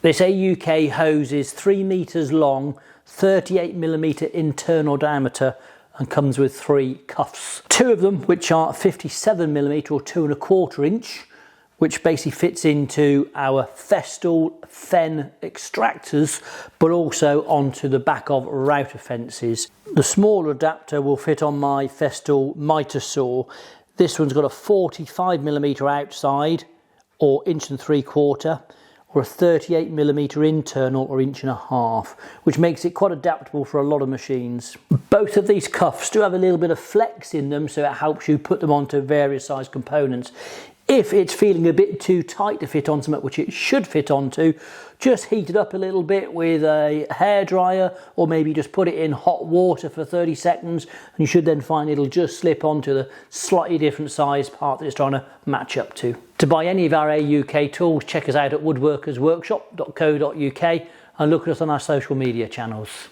This AUK hose is 3 meters long, 38mm internal diameter, and comes with 3 cuffs. 2 of them which are 57mm or 2¼ inch, which basically fits into our Festool Fein extractors, but also onto the back of router fences. The smaller adapter will fit on my Festool miter saw. This one's got a 45mm outside, or 1¾ inch, or a 38mm internal, or 1.5 inch, which makes it quite adaptable for a lot of machines. Both of these cuffs do have a little bit of flex in them, so it helps you put them onto various size components. If it's feeling a bit too tight to fit on something, which it should fit onto, just heat it up a little bit with a hairdryer, or maybe just put it in hot water for 30 seconds, and you should then find it'll just slip onto the slightly different size part that it's trying to match up to. To buy any of our AUK tools, check us out at woodworkersworkshop.co.uk and look at us on our social media channels.